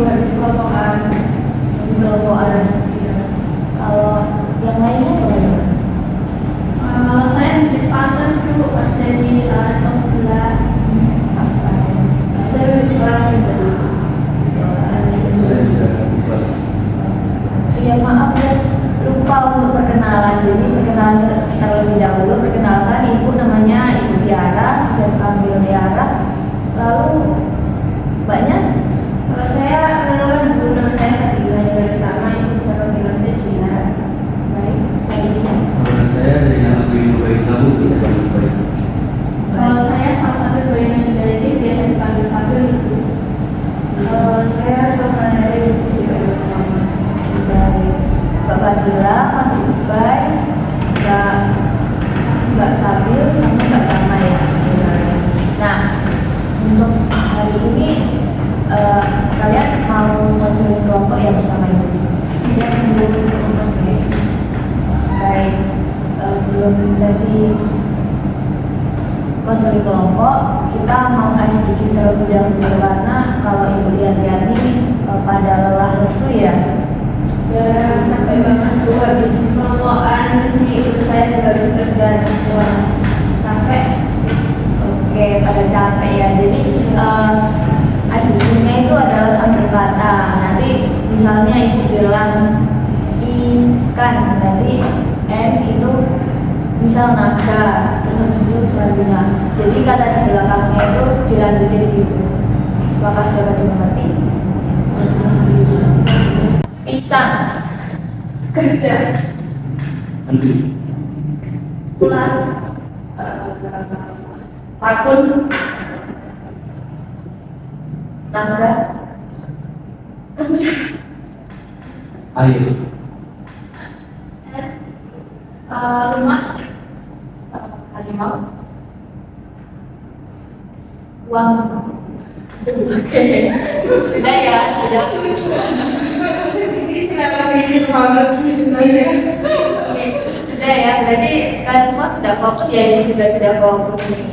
habis kelompokan. Habis kelompokan. Iya. Kalau yang lainnya bagaimana? Kalau saya habis Spartan tuh kerja di Sofula. Apa ya? Saya habis kelas dulu. Ya maaf ya, lupa untuk perkenalan. Jadi perkenalan terlebih dahulu. Perkenalkan, ibu namanya Ibu Tiara, bisa dipanggil Tiara. Lalu mbaknya? Kalau saya mengenalkan dulu nama saya Fadila juga sama, ibu bisa panggil saya Gina. Baik, baiknya. Kalau saya dari nama Ibu Baik Tahu bisa dipanggil Baik. Kalau saya salah satu doi nasionality biasa dipanggil satu ibu. Kalau saya sama dari bisa dipanggil sama. Dari Mbak Fadila, Mas Ibai, Mbak Sabil, sama Mbak Sama ya. Nah, untuk hari ini kalian mau konseling kelompok ya bersama ibu? Dia belum masih. Baik, sebelum sesi konseling kelompok, kita mau icebreaking terlebih dahulu karena kalau ibu lihat-lihat ini pada lelah lesu ya. Ya capek banget tuh habis kelompokan, terus nih ikut saya juga habis kerja di kelas capek. Oke, pada capek ya. Jadi icebreakingnya itu adalah satu kata. Nanti misalnya ibu bilang ikan, berarti N itu misal naga, terus habis itu selanjutnya. Jadi kata di belakangnya itu dilanjutin gitu. Apakah dapat dimengerti? Pisang, Kerja, Nanti pulang, takun, naga, air, rumah, harimau, uang. Oke, sudah ya, sudah. ini silakan ini banget Oke, sudah ya. Berarti kalian semua sudah fokus ya, ini juga sudah fokus nih.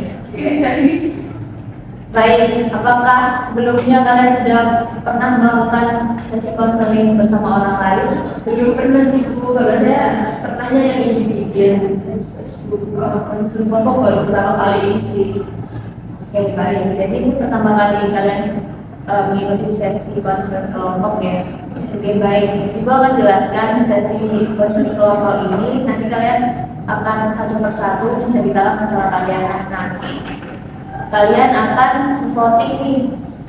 Baik, apakah sebelumnya kalian sudah pernah melakukan sesi konseling bersama orang lain? Belum pernah sih Bu, kalau saya pernahnya yang individual Facebook, konseling kelompok baru pertama kali ini sih. Oke, baik. Jadi ini pertama kali kalian mengikuti sesi konseling kelompok ya. Oke, baik. Ibu akan jelaskan sesi konseling kelompok ini. Nanti kalian akan satu persatu menceritakan masalah kalian. Nanti kalian akan voting nih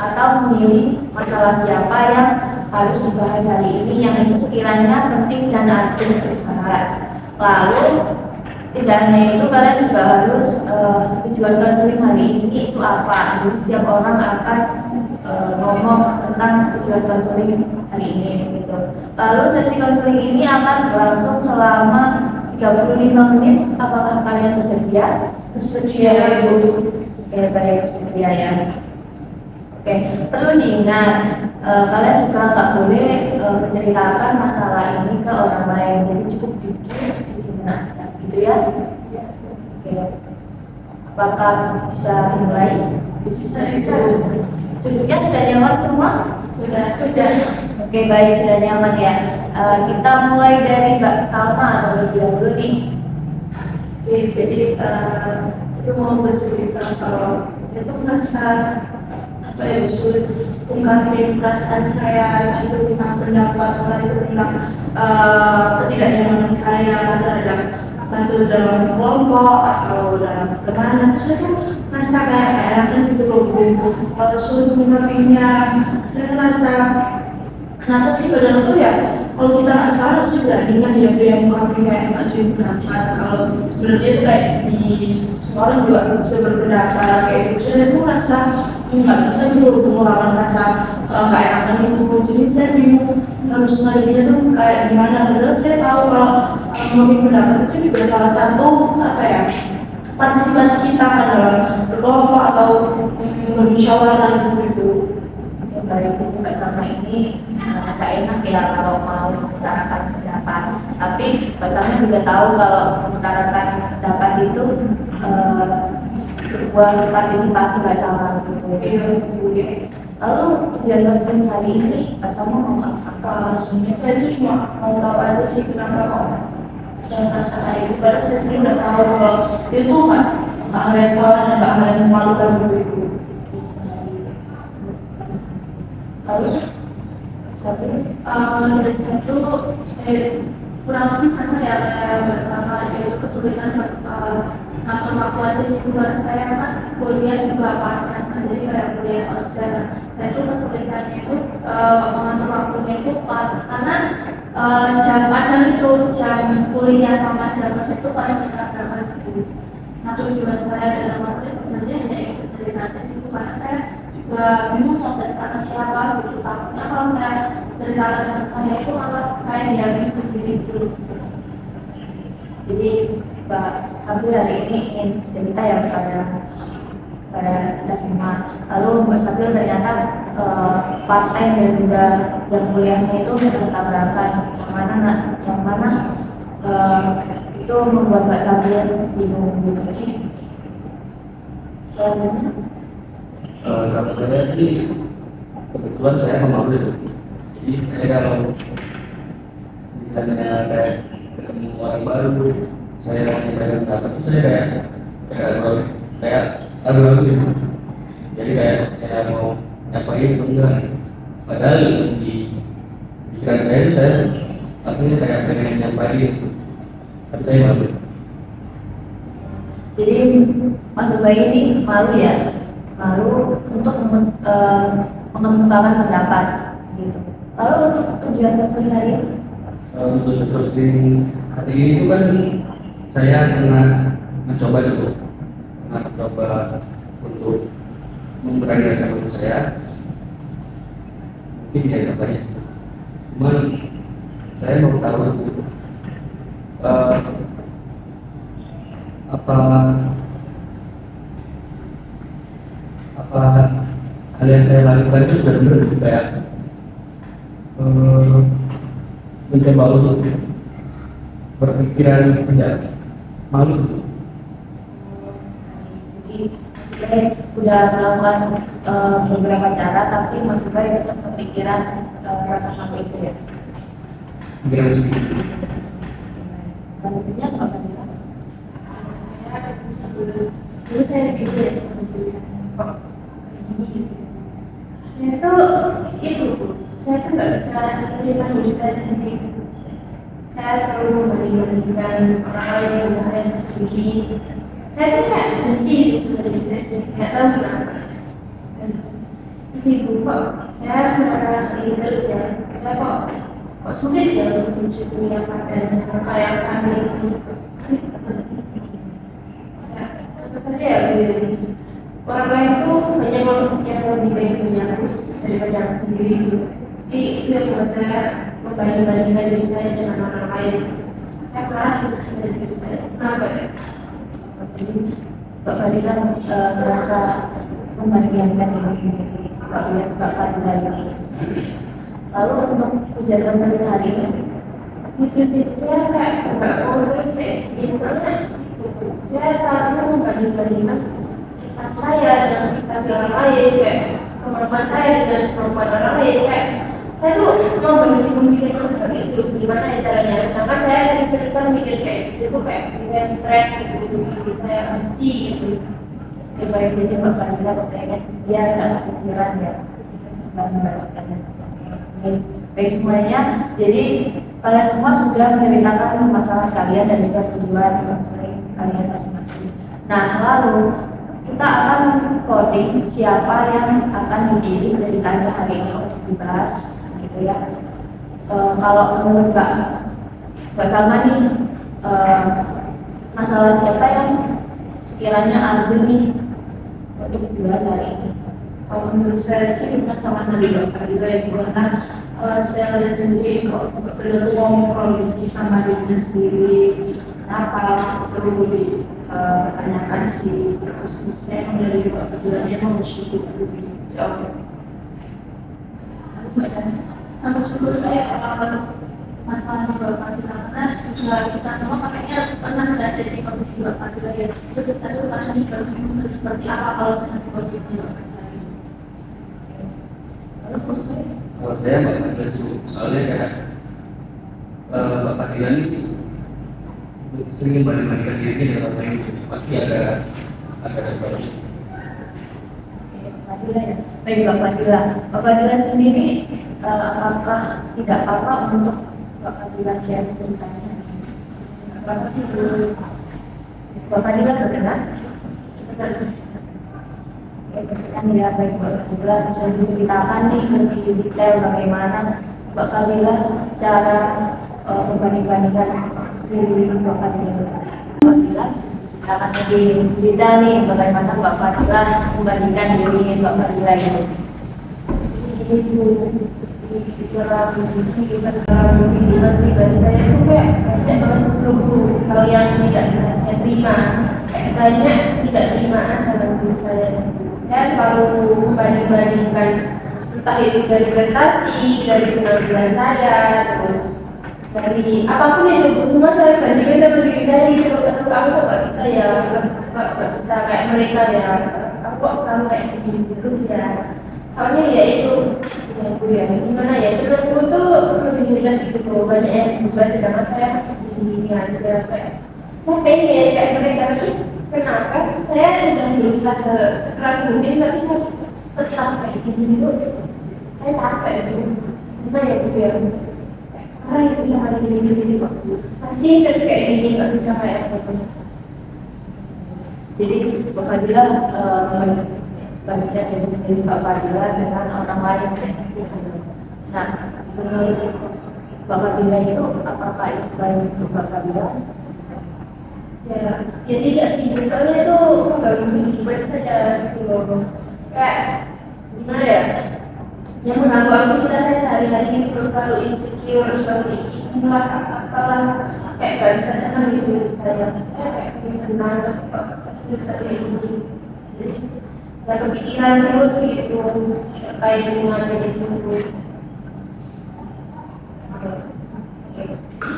atau memilih masalah siapa yang harus dibahas hari ini, yang itu sekiranya penting dan urgent untuk dibahas. Lalu tidak hanya itu, kalian juga harus tujuan konseling hari ini itu apa. Jadi setiap orang akan ngomong tentang tujuan konseling hari ini gitu. Lalu sesi konseling ini akan berlangsung selama 35 menit. Apakah kalian bersedia? Bersedia Bu. Oke, baik, bersedia ya. Oke, perlu diingat kalian juga nggak boleh menceritakan masalah ini ke orang lain. Jadi cukup dikit di sini aja, gitu ya. Oke, apakah bisa dimulai? Bisa. Duduknya sudah nyaman semua? Sudah. Oke, baik, sudah nyaman ya. Kita mulai dari Mbak Salma terlebih dahulu nih. Oke, jadi itu mau bercerita kalau itu merasa apa ya, sulit ungkapin perasaan saya, itu tentang pendapat, itu tentang ketidaknyamanan saya terhadap entah itu dalam kelompok atau dalam pertemanan. Terus saya tuh merasa kayak enaknya gitu loh Bu, sulit mengungkapinya. Saya merasa kenapa sih padahal tuh ya kalau kita nggak salah harus juga kan dia mengungkapin kayak ngajuin pendapat, kalau sebenarnya itu kayak di semua orang juga bisa berpendapat kayak gitu. Saya tuh merasa nggak bisa dulu melawan rasa nggak enakan itu. Jadi saya bingung harus ngajuinnya tuh kayak gimana. Padahal saya tahu kalau memimpin pendapat itu juga salah satu apa ya, partisipasi kita kan dalam berkelompok atau bermusyawarah gitu. Ya, baik, itu Mbak Salma ini agak enak ya kalau mau mengutarakan pendapat. Tapi Mbak Salma juga tahu kalau mengutarakan pendapat itu sebuah partisipasi bersama gitu. Lalu tujuan konseling hari ini sama mau apa? Sebenarnya saya itu cuma mau tahu aja sih kenapa kok saya merasa kayak gitu. Padahal saya sendiri udah tahu kalau itu mas nggak hal yang salah dan nggak hal yang memalukan untuk ibu. Lalu satu Dari situ kurang lebih sama ya kayak pertama yaitu kesulitan ngatur waktu aja sih bukan saya kan kuliah juga part-time kan, jadi kayak kuliah kerja. Nah itu kesulitannya itu mengatur waktunya itu karena jam kadang itu jam kuliah sama jam kerja itu paling bertabrakan gitu. Nah tujuan saya dalam waktu ini sebenarnya hanya ikut cerita aja sih karena saya juga bingung mau cerita ke siapa gitu. Takutnya kalau saya cerita ke teman saya itu malah kayak diambil sendiri gitu. jadi Mbak Sabri hari ini ingin cerita ya kepada kita semua. Lalu Mbak Sabri ternyata part-time dan juga jam kuliahnya itu bertabrakan, yang mana itu membuat Mbak Sabri bingung gitu. Selanjutnya, Kalau saya sih kebetulan saya pemalu itu. Jadi saya kalau misalnya kayak ketemu orang baru, saya menyampaikan pendapat itu saya kayak ragu-ragu gitu. Jadi kayak saya mau nyampain atau enggak. Padahal di pikiran saya itu saya aslinya kayak pengen nyampain, tapi saya malu. jadi maksud Mbak ini malu ya, malu untuk mengemukakan pendapat gitu. Lalu untuk tujuan konseling hari ini, Untuk seterusnya hari ini itu kan saya pernah mencoba untuk memberani rasa malu saya. Mungkin tidak banyak, cuman saya mau tahu apa hal yang saya lakukan itu benar-benar kayak mencoba untuk berpikiran tidak malu. jadi maksudnya udah melakukan beberapa cara, tapi maksudnya tetap kepikiran rasa malu itu ya. Pikiran sedikit. Selanjutnya apa tadi? Saya bisa dulu saya gitu ya sama diri saya kok ini saya tuh saya tuh nggak bisa menerima diri saya sendiri. Saya selalu membanding-bandingkan orang lain dengan hal yang sendiri. Saya tuh kayak benci sama diri saya sendiri, nggak tahu kenapa. Dan terus ibu kok saya merasa ini terus ya, saya kok sulit ya untuk mensyukuri apa yang saya miliki. Tentu saja ya, orang lain tuh banyak yang lebih baik punya aku daripada aku sendiri gitu. Jadi itu yang membuat saya membanding-bandingkan diri saya dengan orang lain. Saya marah itu sama diri saya. Kenapa ya? Jadi Mbak Fadila merasa membanding-bandingkan diri sendiri. Mbak Fadila ini. Lalu untuk tujuan konseling hari ini, Itu sih saya kayak nggak mau terus kayak gini soalnya ya saat itu membanding-bandingkan prestasi saya dengan prestasi orang lain, kayak kemampuan saya dengan kemampuan orang lain, kayak saya tuh mau berhenti memikirkan hal itu gimana ya caranya. Sedangkan saya dari sebesar mikir kayak gitu tuh kayak saya stres gitu, kayak benci gitu. ya baik, jadi Mbak Fadila kepengen biar nggak kepikiran ya. Baik semuanya, jadi kalian semua sudah menceritakan masalah kalian dan juga tujuan konseling kalian masing-masing. Nah, lalu kita akan voting siapa yang akan dipilih ceritanya hari ini untuk dibahas, gitu ya. Kalau menurut Mbak Salma nih, masalah siapa yang sekiranya urgent nih untuk dibahas hari ini? Kalau menurut saya sih masalah dari Bapak juga ya, karena saya lihat sendiri kok beliau tuh ngomong benci sama dirinya sendiri. Kenapa perlu dipertanyakan sih? Terus saya dari Bapak juga dia mau bersyukur jauh. Sama syukur saya masalahnya Mbak Fadila, karena juga kita semua pakainya pernah ada di posisi Mbak Fadila ya. Terus kita tuh pernah bingung seperti apa kalau sedang di posisi Mbak Fadila. Kalau saya Mbak Fadila sih, soalnya kayak Mbak Fadila ini sering membandingkan dirinya dengan orang lain, pasti ada sebabnya. Fadila ya. Baik Mbak Fadila. Mbak Fadila sendiri apakah tidak apa-apa untuk Mbak Fadila share ceritanya? Apa sih dulu? Mbak Fadila berkenan? Ya, berkenan ya, baik Mbak Fadila bisa diceritakan nih lebih detail bagaimana Mbak Fadila cara membanding-bandingkan diri Mbak Fadila. Mbak Fadila akan lebih detail nih bagaimana Mbak Fadila membandingkan diri Mbak Fadila ini. Kehidupan pribadi saya itu kayak banyak banget hal yang tidak bisa saya terima, kayak banyak tidak terimaan dalam hidup saya. Saya selalu membanding-bandingkan entah itu dari prestasi, dari penampilan saya, terus dari apapun itu semua saya bandingkan sama diri saya gitu. Aku nggak bisa ya, nggak bisa kayak mereka ya. Aku kok selalu kayak gini terus ya. Soalnya ya itu ya gimana ya, menurutku tuh lebih mudah gitu loh, banyak yang berubah sedangkan saya masih gini aja kayak saya pengen kayak mereka, tapi kenapa saya udah berusaha sekeras mungkin tapi saya tetap kayak gini dulu, saya capek gitu. Gimana ya gitu ya, karena yang bisa kayak gini sendiri kok masih terus kayak gini nggak bisa kayak apa. Jadi Mbak Fadila bandingkan diri sendiri Mbak Fadila dengan orang lain. Nah, menurut Mbak Fadila itu apakah itu baik untuk Mbak Fadila? Ya tidak sih, soalnya itu mengganggu hidup saja gitu loh. Kayak gimana ya? Yang mengganggu aktivitas saya sehari-hari itu selalu insecure, selalu inilah apalah kayak gak bisa tenang gitu hidup saya. Saya kayak pengen tenang, bisa kayak gini. Jadi gak kepikiran terus gitu terkait hubungan itu.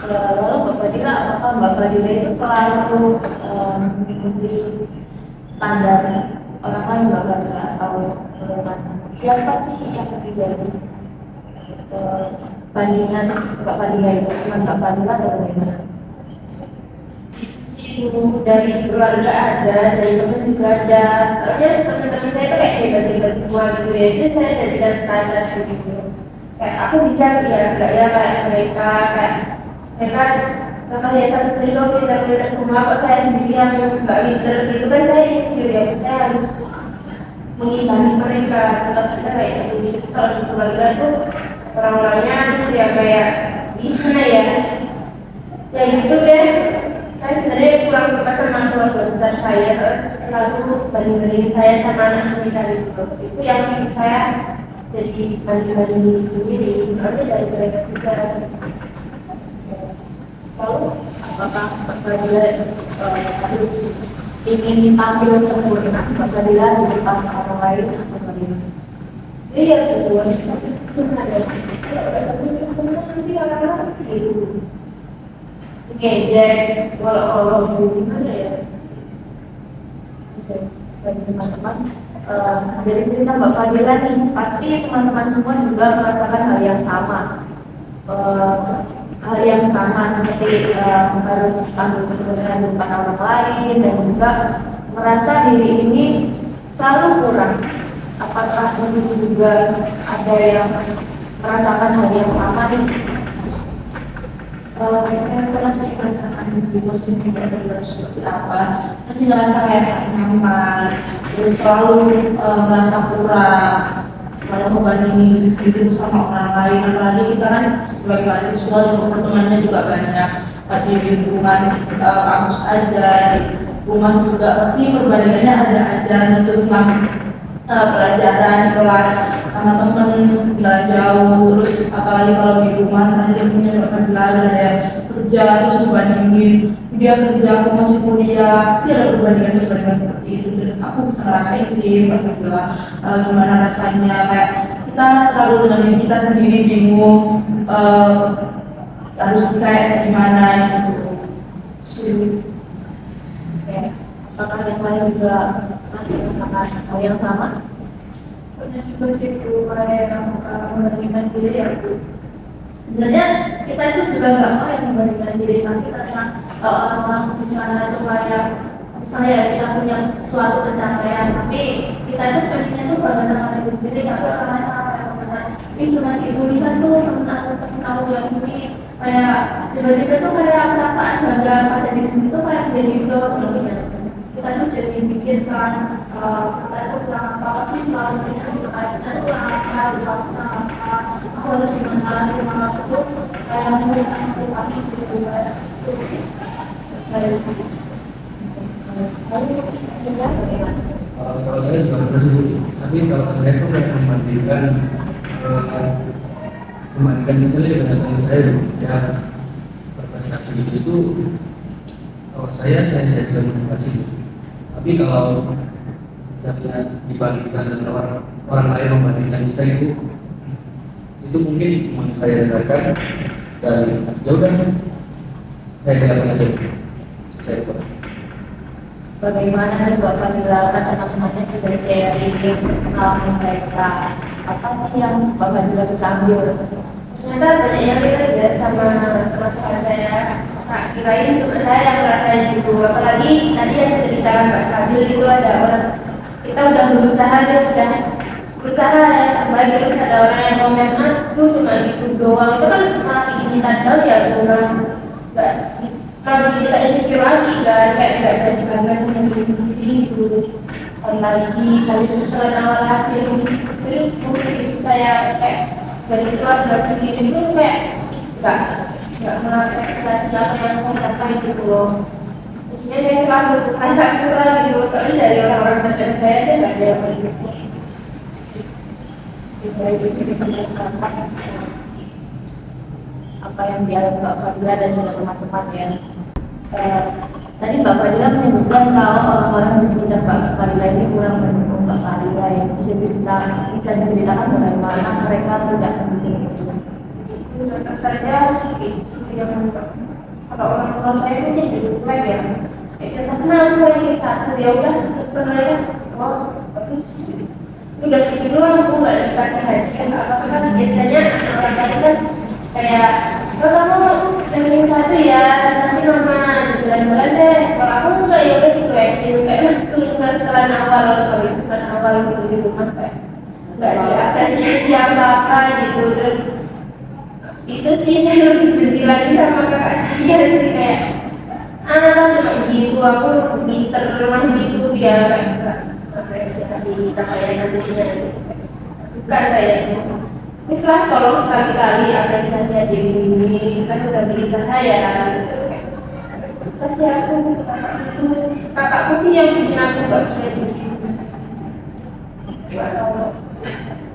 Lalu Mbak Fadila, apakah Mbak Fadila itu selalu mengikuti standar orang lain Mbak Fadila atau bagaimana? Siapa sih yang menjadi bandingan Mbak Fadila itu? Cuma Mbak Fadila atau bagaimana? Dari keluarga ada, dari teman juga ada. Soalnya teman-teman saya itu kayak hebat-hebat semua gitu ya, itu saya jadikan standar gitu. Kayak aku bisa ya, enggak ya kayak mereka contohnya satu silo pintar-pintar semua, kok saya sendiri yang nggak pintar gitu kan, saya insecure ya, saya harus mengimbangi mereka. Contoh saja kayak gitu. Soal di keluarga tuh orang-orangnya ya kayak gimana ya, ya gitu deh. Saya sebenarnya kurang suka sama keluarga besar saya, terus selalu banding-bandingin saya sama anak mereka gitu. Itu yang bikin saya jadi banding-bandingin sendiri, soalnya dari mereka juga. Lalu apakah Mbak Fadila harus ingin tampil sempurna Mbak Fadila di depan orang lain atau bagaimana? Iya betul, tapi sebenarnya kalau nggak sempurna nanti orang-orang gitu ngejek, walau gimana ya. Oke, bagi teman-teman, dari cerita Mbak Fadila nih, pasti teman-teman semua juga merasakan hal yang sama. Hal yang sama seperti harus tampil sempurna di depan orang lain dan juga merasa diri ini selalu kurang. Apakah di situ juga ada yang merasakan hal yang sama nih? Saya masih merasakan di posisi berbeda seperti apa, masih ngerasa kayak tak nyaman, terus selalu merasa kurang, selalu membandingin diri sendiri itu sama orang lain. Apalagi kita kan sebagai mahasiswa juga pertemanannya juga banyak di lingkungan kampus aja, di rumah juga pasti perbandingannya ada aja gitu tentang pelajaran di kelas sama temen nggak jauh, terus apalagi kalau di rumah nanti punya ada yang kerja terus dibandingin dia kerja aku masih kuliah, pasti ada perbandingan seperti itu. Dan aku bisa ngerasain sih gimana rasanya kayak kita selalu dengan diri kita sendiri bingung harus kayak gimana gitu. Sulit. Oke. Apakah yang lain juga merasakan hal yang sama? Pernah juga sih Bu, kayak yang membandingkan diri ya Bu. Sebenarnya kita itu juga nggak mau yang membandingkan diri, tapi karena orang-orang di sana itu kayak misalnya kita punya suatu pencapaian, tapi kita itu pengennya tuh bangga sama diri sendiri, tapi orang lain malah kayak komentar, ini cuma itu lihat tuh temen kamu yang ini, kayak tiba-tiba tuh kayak perasaan bangga pada diri sendiri tuh kayak jadi down gitu ya. Kita tuh jadi mikirkan kita itu kurang apa sih, selalu kita itu kurang apa, aku harus gimana itu kayak memberikan motivasi gitu kan. Kalau saya juga setuju, tapi kalau saya itu kayak membandingkan misalnya dengan teman saya yang berprestasi itu, kalau saya tidak motivasi. Tapi kalau misalnya dibandingkan dengan orang lain membandingkan kita itu mungkin cuma saya dengarkan dan ya udah saya dengarkan aja. Saya dengarkan. Bagaimana Mbak Fadila kan teman-temannya sudah sharing pengalaman mereka, apa sih yang Mbak Fadila bisa ambil? Ternyata banyak yang kita lihat sama perasaan saya. Kak, kirain cuma saya yang ngerasain gitu. Apalagi tadi yang ceritakan Mbak Sabil itu ada orang, kita udah berusaha, dia udah berusaha yang terbaik, terus ada orang yang komen, lu cuma gitu doang. Itu kan malah bikin tandang ya, orang nggak kalau tidak insecure lagi kan, kayak nggak jadi bangga sama diri sendiri gitu. Lagi kali setelah awal lagi terus mungkin itu saya kayak dari keluarga sendiri itu kayak nggak melakukan siapa yang mau capai gitu loh. Maksudnya saya selalu merasa kurang gitu, soalnya dari orang-orang terdekat saya aja nggak ada yang mendukung. Itu bisa merasakan apa yang dialami Mbak Fadila dan juga teman-teman ya. Tadi Mbak Fadila menyebutkan kalau orang-orang di sekitar Mbak Fadila ini kurang mendukung Mbak Fadila ya. Bisa diceritakan bagaimana mereka tidak mendukung itu. Contoh saja itu sih yang kalau orang tua saya itu jadi bukan ya. Contohnya aku lagi satu ya udah terus sebenarnya bagus. Udah gitu doang, aku nggak dikasih hadiah apa-apa kan biasanya orang lain kan kayak kamu yang satu ya nanti nama jalan-jalan deh. Kalau aku enggak ya udah dicuekin kayak langsung ke setelah awal gitu di rumah kayak nggak diapresiasi apa-apa gitu. Terus itu sih saya lebih benci lagi sama kakak saya sih kayak cuma gitu, aku pinter rumah gitu dia kayak apresiasi capaian nantinya suka saya itu. Misal tolong sekali-kali apresiasi aja ini kan udah berusaha ya gitu. Pasti aku sih itu kakakku sih yang bikin aku gak bisa begitu.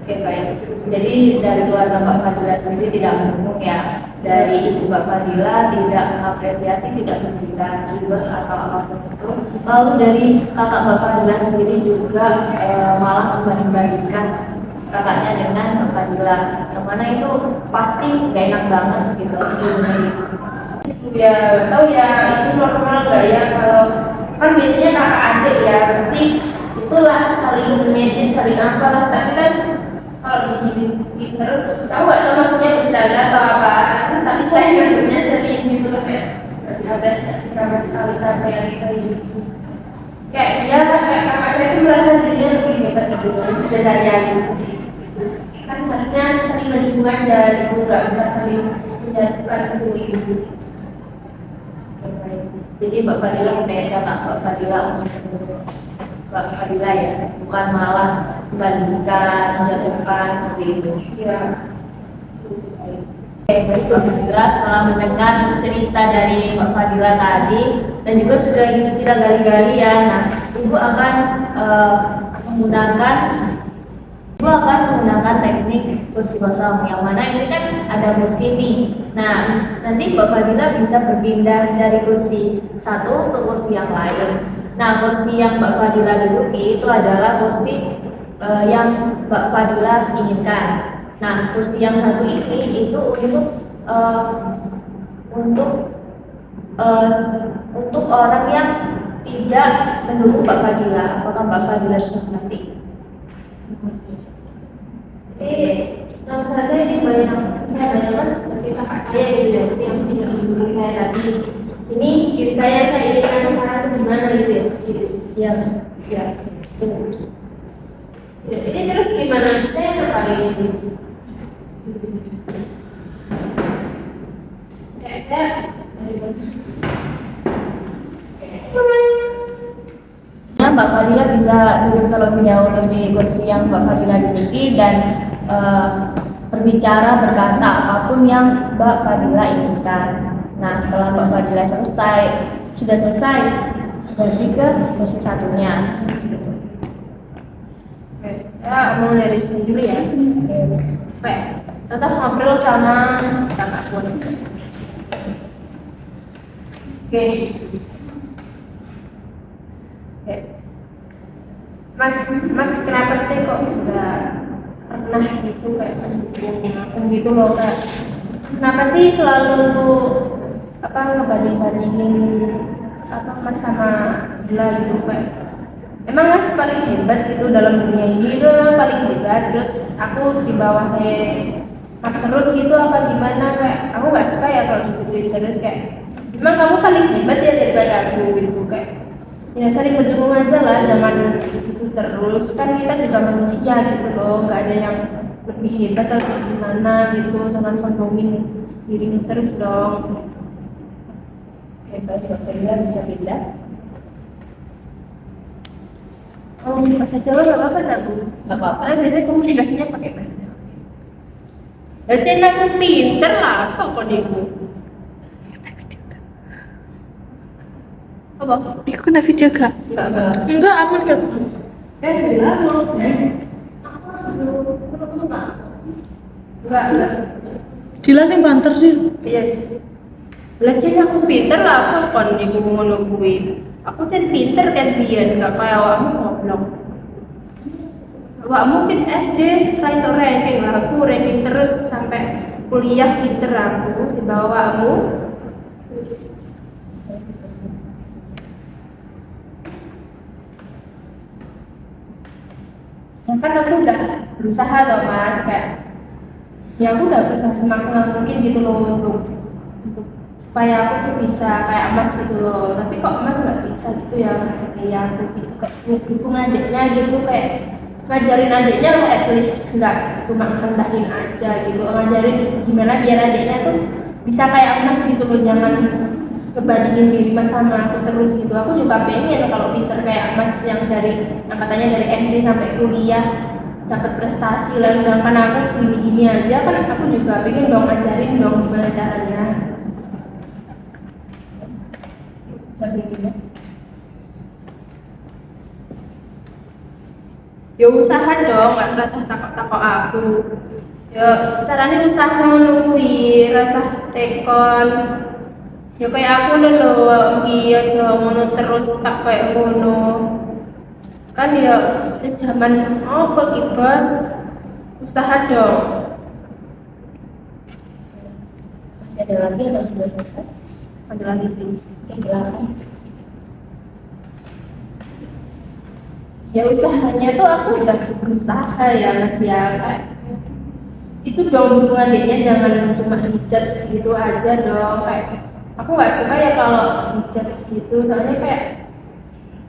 Oke baik. Jadi dari keluarga Mbak Fadila sendiri tidak mendukung ya. Dari ibu Mbak Fadila tidak mengapresiasi, tidak memberikan reward atau apapun itu. Lalu dari kakak Mbak Fadila sendiri juga malah membanding-bandingkan kakaknya dengan Mbak Fadila, yang mana itu pasti gak enak banget gitu. Ya tahu ya itu normal nggak ya, kalau kan biasanya kakak adik ya pasti itulah saling imagine saling apa lah, tapi kan kalau begini terus tahu nggak tuh maksudnya bercanda atau apa, tapi saya bentuknya serius itu kayak ada sama sekali sampai yang serius kayak dia kayak kakak saya itu merasa dirinya lebih hebat gitu dari saya gitu. Kan harusnya saling mendukung aja gitu, nggak bisa saling menjatuhkan gitu. Jadi Mbak Fadila beda Mbak Fadila untuk Mbak Fadila ya, bukan malah membandingkan, menjatuhkan seperti itu. Ya. Oke, baik Mbak Fadila, setelah mendengar cerita dari Mbak Fadila tadi dan juga sudah kita gali-gali ya, nah Ibu akan menggunakan teknik kursi kosong, yang mana ini kan ada kursi nih. Nah, nanti Mbak Fadila bisa berpindah dari kursi satu ke kursi yang lain. Nah, kursi yang Mbak Fadila duduki itu adalah kursi yang Mbak Fadila inginkan. Nah, kursi yang satu ini itu untuk untuk untuk orang yang tidak mendukung Mbak Fadila, apakah Mbak Fadila bisa mengerti? Tentu saja ini banyak saya banyak seperti kakak saya gitu ya, yang tidak mendukung saya tadi. Ini diri saya inginkan sekarang itu gimana gitu ya, gitu. Ya, ya. Ya, ini terus gimana? Saya ngapain ini? Kayak saya Nah, Mbak Fadila bisa duduk terlebih dahulu di kursi yang Mbak Fadila duduki dan berbicara, berkata apapun yang Mbak Fadila inginkan. Nah, setelah Mbak Fadila sudah selesai, berarti ke kursi satunya. Oke, saya mau dari sini dulu ya. Oke, tetap ngobrol sama kakak pun. Oke. Mas kenapa sih kok nggak pernah gitu kayak mendukung aku gitu loh, Kak? Kenapa sih selalu ngebanding-bandingin Mas sama Dila gitu kayak emang Mas paling hebat gitu dalam dunia ini, itu memang paling hebat, terus aku di bawahnya Mas terus gitu apa gimana? Kayak aku nggak suka ya kalau digituin terus, kayak emang kamu paling hebat ya daripada aku gitu, kayak ya saling mendukung aja lah, jangan gitu terus, kan kita juga manusia gitu loh, nggak ada yang lebih hebat atau gimana gitu, jangan sombongin dirimu terus dong. Oke, baik, Mbak Fadila bisa pindah. Oh, bahasa Jawa nggak apa-apa nggak Bu? Nggak apa-apa. Soalnya biasanya komunikasinya pakai bahasa Jawa. Berarti aku pinter lah, apa kok niku? Apa? Iku kena video kak? Enggak. Enggak, aman kan? Kan sudah lalu. Enggak. Dila sing banter sih. Yes. Belajar aku pinter lah, apa kon niku ngono kuwi. Aku kan pinter kan biyen, enggak kayak awakmu goblok. Awakmu pin SD ra entuk ranking lah, aku ranking terus sampai kuliah pinter aku di bawah awakmu. Ya kan aku udah berusaha loh Mas, kayak ya aku udah berusaha semaksimal mungkin gitu loh untuk supaya aku tuh bisa kayak Mas gitu loh, tapi kok Mas nggak bisa gitu ya kayak aku gitu, kayak dukung adiknya gitu, kayak ngajarin adiknya lah, at least nggak cuma rendahin aja gitu, ngajarin gimana biar adiknya tuh bisa kayak Mas gitu loh, jangan ngebandingin diri Mas sama aku terus gitu. Aku juga pengen kalau pinter kayak Mas yang katanya dari SD sampai kuliah dapat prestasi lah, sedangkan aku gini-gini aja, kan aku juga pengen dong ngajarin dong gimana caranya. Ya usaha dong, nggak rasa takut-takut aku. Ya caranya usaha nungguin rasa tekon. Ya kayak aku lho, iya aja ngono terus tak kayak ngono. Kan ya wis zaman apa ki Bos? Usaha dong. Masih ada lagi atau sudah selesai? Ada lagi sih. Oke, silakan. Ya usahanya tuh aku udah berusaha ya Mas ya, kayak itu dong dukungan adiknya, jangan cuma dijudge gitu aja dong, kayak aku nggak suka ya kalau dijudge gitu, soalnya kayak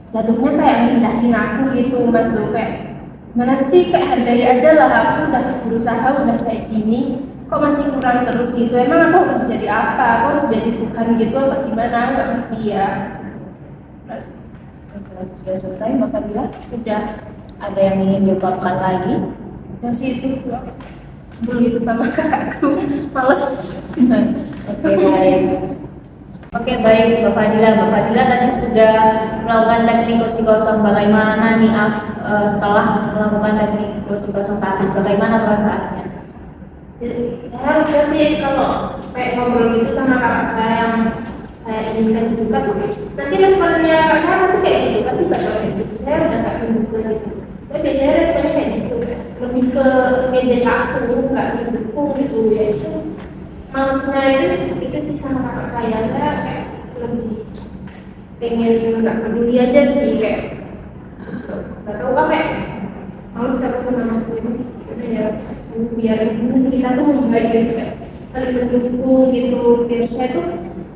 jatuhnya kayak mindahin aku gitu Mas tuh, kayak mana sih, kayak hargai aja lah, aku udah berusaha udah kayak gini kok masih kurang terus gitu, emang aku harus jadi apa, aku harus jadi Tuhan gitu apa gimana, nggak ngerti ya. Kalau sudah selesai, Mbak Fadila, Udah ada yang ingin diungkapkan lagi? udah sih itu sebelum itu sama kakakku males. Oke, baik. Oke, baik Mbak Fadila. Mbak Fadila tadi sudah melakukan teknik kursi kosong. Bagaimana nih setelah melakukan teknik kursi kosong tadi? Bagaimana perasaannya? Saya udah sih kalau kayak ngobrol gitu sama kakak saya yang saya inginkan juga, nanti responnya kakak saya pasti kayak gitu, pasti bakal kayak gitu. Saya udah gak mendukung gitu. Saya biasanya responnya kayak gitu, lebih ke ngejek aku, nggak mendukung gitu ya. Itu malesnya itu sih sama kakak saya kayak lebih pengen nggak peduli aja sih kayak nggak tahu apa kayak males sama mas ini udah ya biar kita tuh membaik gitu kayak saling mendukung gitu biar saya tuh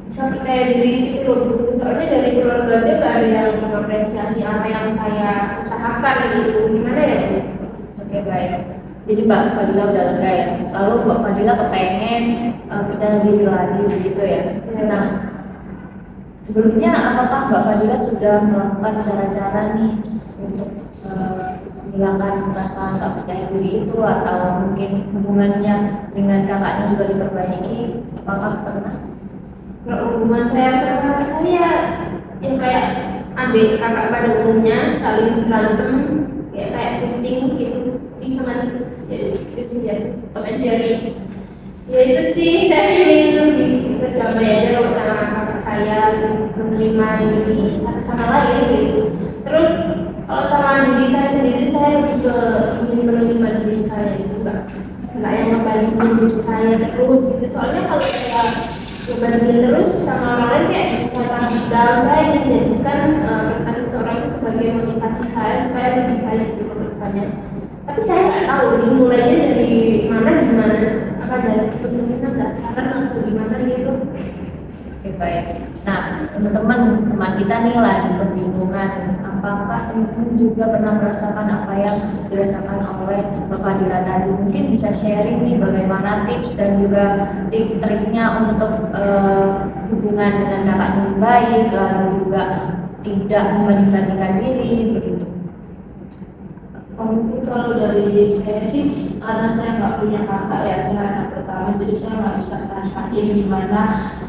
bisa percaya diri gitu loh soalnya dari keluarga aja nggak ada yang mengapresiasi apa yang saya usahakan gitu gimana ya Bu? Oke, baik. Jadi Mbak Fadila udah lega ya. Lalu Mbak Fadila kepengen percaya diri lagi begitu ya. Nah, sebelumnya apakah Mbak Fadila sudah melakukan cara-cara nih untuk menghilangkan perasaan tak percaya diri itu atau mungkin hubungannya dengan kakaknya juga diperbaiki? Apakah pernah? Kalau hubungan saya sama kakak saya yang kayak adik kakak pada umumnya saling berantem ya kayak kucing gitu kucing sama tikus ya itu sih ya Tom and Jerry ya itu sih saya ingin lebih berdamai aja kalau sama kakak saya menerima diri satu sama lain gitu terus kalau sama diri saya sendiri saya juga ingin menerima diri saya itu enggak yang ngebalikin diri saya terus gitu soalnya kalau saya berbanding terus sama orang lain kayak saya tarik down saya ingin jadikan prestasi seorang itu sebagai motivasi saya supaya lebih baik gitu ke depannya tapi saya nggak tahu ini mulainya dari mana gimana apa dari teman-teman nggak saran atau gimana gitu. Oke, baik. Nah, teman-teman teman kita nih lagi kebingungan apakah teman-teman juga pernah merasakan apa yang dirasakan oleh Mbak Fadila tadi mungkin bisa sharing nih bagaimana tips dan juga trik-triknya untuk hubungan dengan kakak yang baik lalu juga tidak membanding-bandingkan diri begitu. Mungkin kalau dari saya sih karena saya nggak punya kakak ya saya anak pertama jadi saya nggak bisa ngerasain gimana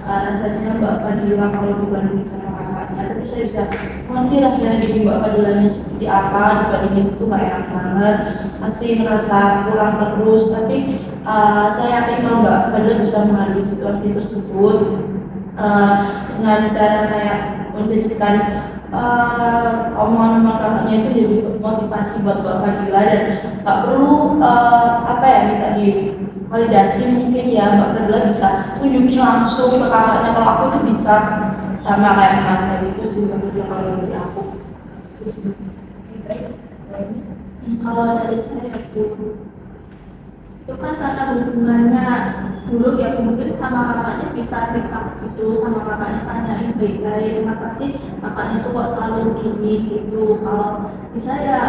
rasanya Mbak Fadila kalau dibandingin sama kakaknya tapi saya bisa nanti rasanya jadi Mbak Fadilanya seperti apa dibandingin itu nggak enak banget pasti merasa kurang terus tapi saya yakin kalau Mbak Fadila bisa menghadapi situasi tersebut dengan cara kayak menjadikan omongan kakaknya itu jadi motivasi buat Mbak Fadila dan nggak perlu minta divalidasi mungkin ya Mbak Fadila bisa tunjukin langsung ke kakaknya kalau aku tuh bisa sama kayak Mas itu sih Mbak Fadila kalau dari aku. Kalau dari saya itu kan karena hubungannya buruk ya mungkin sama kakaknya bisa dekat gitu sama kakaknya tanyain baik-baik kenapa sih kakaknya tuh kok selalu gini gitu kalau bisa ya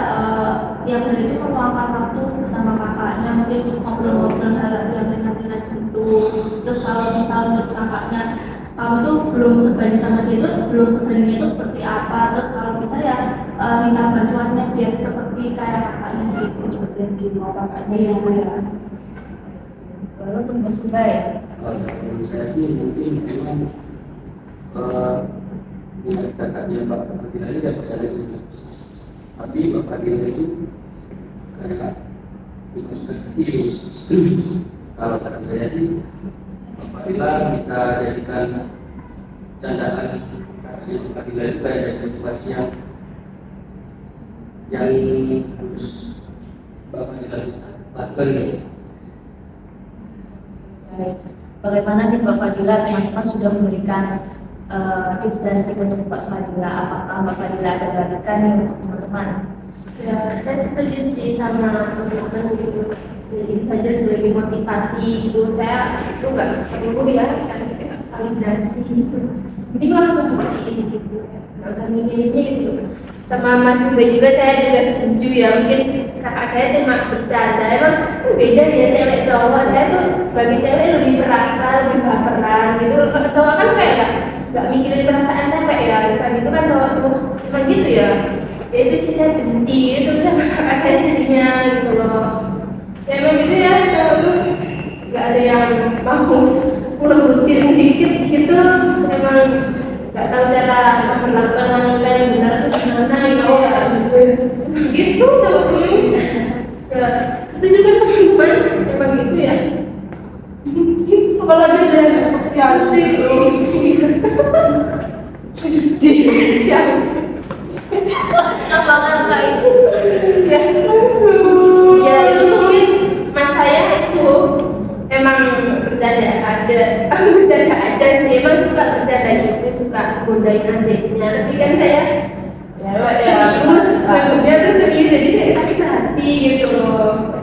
tiap hari itu meluangkan waktu sama kakaknya mungkin ngobrol-ngobrol hal yang ringan-ringan gitu terus kalau misalnya menurut kakaknya kamu tuh belum sebanding sama dia tuh belum sebandingnya itu seperti apa terus kalau bisa ya minta bantuannya biar seperti kayak kakaknya gitu seperti yang gitu kakaknya gitu ya. Lalu untuk Mas Kuba ya? Menurut saya sih mungkin memang kakaknya Mbak Fadila ini tidak bisa disebut tapi Mbak Fadila itu kayak itu sudah serius kalau kata saya sih Mbak Fadila bisa jadikan candaan kakaknya Mbak Fadila itu kayak motivasi yang harus Mbak Fadila bisa lakukan gitu. Bagaimana nih Mbak Fadila, teman-teman sudah memberikan tips dan trik untuk Mbak Fadila. Apakah Mbak Fadila ada bagikan nih untuk teman-teman? Ya, saya setuju sih sama teman-teman gitu. Jadi saja sebagai motivasi itu saya itu nggak perlu ya karena kita validasi gitu. Jadi langsung seperti ini gitu, nggak usah mikirnya gitu. Sama Mas Ubay juga saya juga setuju ya mungkin kakak saya cuma bercanda emang beda ya cewek cowok saya tuh sebagai cewek lebih perasa lebih baperan gitu kalau cowok kan kayak nggak mikirin perasaan cewek ya sekarang itu kan cowok tuh cuma gitu ya itu sih saya benci itu kan kakak saya jadinya gitu loh ya emang gitu ya cowok tuh nggak ada yang mau ngebutin dikit gitu emang nggak tahu cara memperlakukan wanita yang benar itu gimana gitu ya gitu cowok dulu ya setuju kan teman-teman memang gitu ya apalagi ada ya sih Apa itu? ya itu mungkin mas saya itu emang bercanda ada, aku bercanda aja sih, emang suka bercanda gitu, suka godain adiknya, tapi kan saya cewek ya, serius, anggapnya tuh serius, jadi saya sakit hati gitu loh.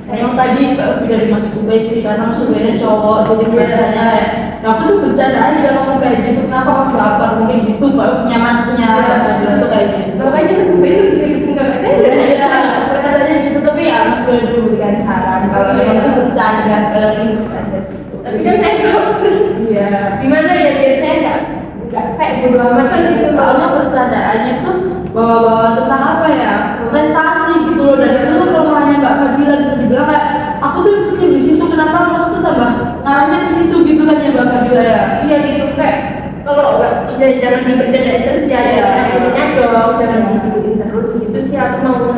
Emang tadi dari Mas Ubay sih, karena Mas Ubaynya cowok, jadi biasanya kayak aku tuh bercanda aja kamu kayak gitu, kenapa kamu lapar mungkin gitu, punya masnya Fadila tuh kayak gitu. Makanya Mas Ubay itu gitu, enggak saya udah ada. Bercandanya gitu, tapi ya Mas Ubay dulu berikan saran kalau emang itu bercanda, sekali lagi bercanda gitu. Tapi kan saya cover. Iya. Gimana ya biar saya nggak kayak bodo amat kan gitu. Soalnya bercandaannya tuh bawa-bawa tentang apa ya, prestasi gitu loh, dan itu tuh kelemahannya Mbak Fadila, bisa dibilang kayak aku tuh insecure di situ, kenapa Mas tuh tambah ngarahnya ke situ gitu kan ya Mbak Fadila ya. Iya gitu kayak kalau jangan dibercandain terus ya, akhirnya dong jangan digituin terus gitu sih aku mau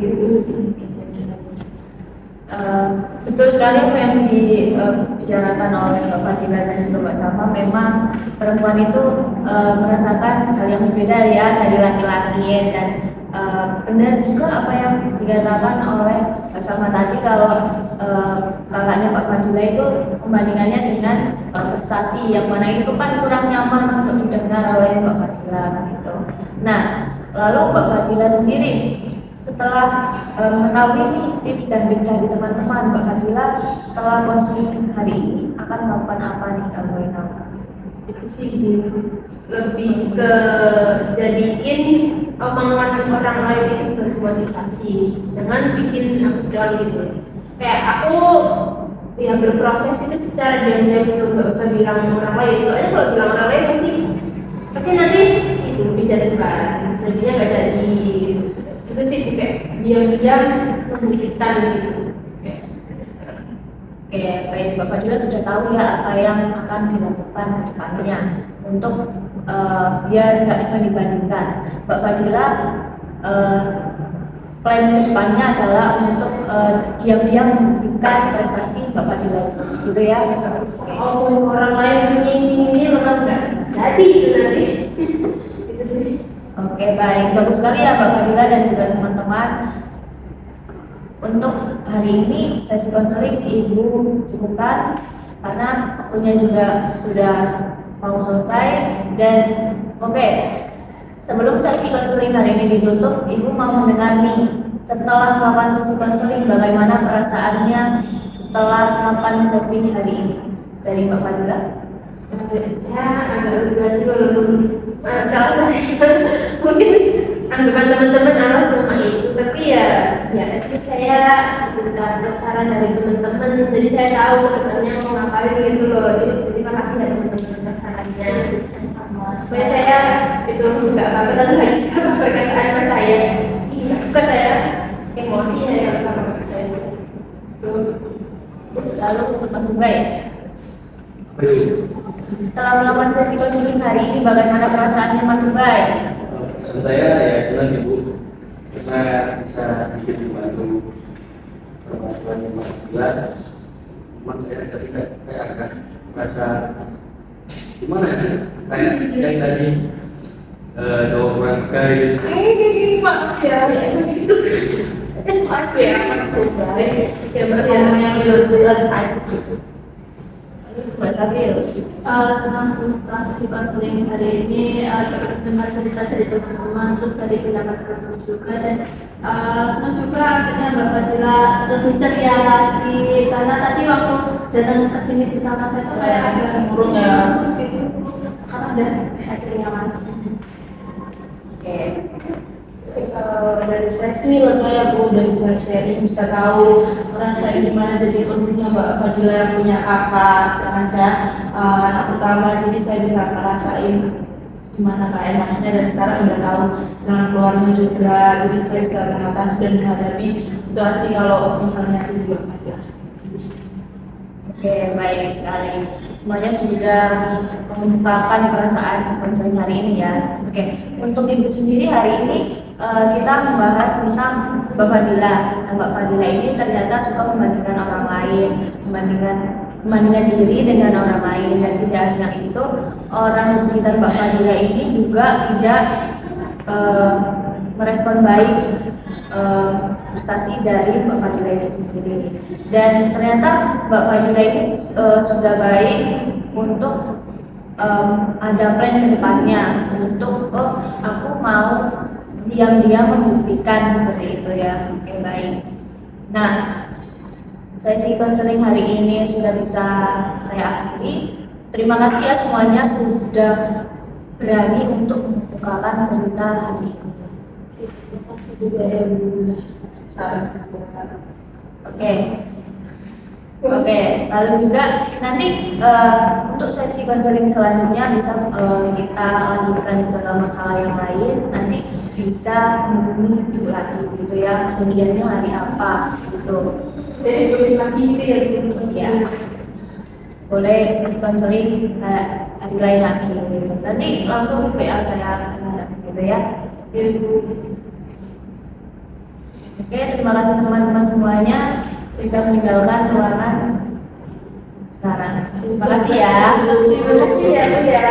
gitu. Betul sekali apa yang dibicarakan oleh Mbak Fadila dan juga Mbak Salma. Memang perempuan itu merasakan hal yang berbeda ya dari laki-laki, dan benar juga apa yang dikatakan oleh Mbak Salma tadi kalau kakaknya Mbak Fadila itu membandingannya dengan prestasi yang mana itu kan kurang nyaman untuk didengar oleh Mbak Fadila gitu. Nah, lalu Mbak Fadila sendiri setelah mengetahui nih tips dan trik dari teman-teman, Mbak Fadila setelah konseling hari ini akan melakukan apa nih kalau boleh tahu? Itu sih lebih ke jadiin omongan orang lain itu sebagai motivasi, jangan bikin aku down gitu. Kayak aku ya berproses itu secara diam-diam gitu, nggak usah bilang orang lain, soalnya kalau bilang orang lain pasti nanti itu dijatuhkan, jadinya nggak jadi. Itu sih kayak diam-diam membuktikan gitu. Oke, baik, Mbak Fadila sudah tahu ya apa yang akan dilakukan ke depannya untuk biar nggak dibandingkan. Mbak Fadila plan ke depannya adalah untuk diam-diam membuktikan prestasi Mbak Fadila itu, gitu ya. Omong orang lain ini memang nggak jadi itu nanti. Itu sih. Oke, baik, bagus sekali ya Mbak Fadila dan juga teman-teman. Untuk hari ini sesi konseling Ibu cukupkan karena waktunya juga sudah mau selesai. Dan oke, sebelum sesi konseling hari ini ditutup, Ibu mau mendengar nih setelah melakukan sesi konseling bagaimana perasaannya setelah melakukan sesi hari ini dari Mbak Fadila? Saya agak lega sih walaupun salah saya mungkin anggapan teman-teman Allah cuma itu, tapi ya itu saya dapat saran dari teman-teman, jadi saya tahu depannya mau ngapain gitu loh. Jadi terima kasih dari teman-teman atas sarannya, supaya saya itu nggak baperan lagi sama perkataan mas saya. Nggak suka saya emosi saya kalau sama saya. Lalu untuk Mas Ubay, setelah melakukan sesi konseling hari ini bagaimana perasaannya Mas Ubay? Pesan saya ya senang sih Bu, karena bisa sedikit membantu permasalahan yang Mbak. Cuman saya juga kayak agak merasa gimana ya, kayak yang tadi jauh kurang kayak Maaf ya, Itu maaf ya Mas Ubay, ya mbak ya. yang bilang aja. Mbak Sabril. Setelah sesi konseling hari ini dengar cerita dari teman-teman, terus dari pendapat teman-teman juga, dan senang juga akhirnya Mbak Fadila lebih ceria lagi, karena tadi waktu datang ke sini bersama saya tuh kayak agak murung ya. gitu. Sekarang udah bisa ceria lagi. Oke. Dari saya sih lega ya Bu, udah bisa sharing, bisa tahu ngerasain gimana jadi posisinya Mbak Fadila yang punya kakak, sedangkan saya anak pertama, jadi saya bisa ngerasain gimana gak enaknya, dan sekarang udah tahu jalan keluarnya juga, jadi saya bisa mengatasi dan menghadapi situasi kalau misalnya itu juga nggak jelas. Oke, baik sekali. Semuanya sudah mengungkapkan perasaan konseling hari ini ya. Oke, untuk Ibu sendiri hari ini kita membahas tentang Mbak Fadila. Nah, Mbak Fadila ini ternyata suka membandingkan orang lain, membandingkan diri dengan orang lain, dan tidak hanya itu, orang di sekitar Mbak Fadila ini juga tidak merespon baik prestasi dari Mbak Fadila itu sendiri. Dan ternyata Mbak Fadila ini sudah baik untuk ada plan ke depannya untuk aku mau diam-diam membuktikan seperti itu ya. Oke, baik. Nah, sesi konseling hari ini sudah bisa saya akhiri. Terima kasih ya semuanya sudah berani untuk membukakan cerita hari ini. Terima kasih juga yang udah saran. Oke. Oke, lalu juga nanti untuk sesi konseling selanjutnya bisa kita lanjutkan ke masalah yang lain. Nanti bisa menghubungi ibu lagi gitu ya, janjiannya hari apa gitu. Jadi join lagi gitu ya. Ya. Boleh sesi konseling hari lain lagi. Nanti langsung WA saya gitu ya. Oke, terima kasih teman-teman semuanya bisa meninggalkan ruangan sekarang. Terima kasih ya. Terima kasih ya Bu ya.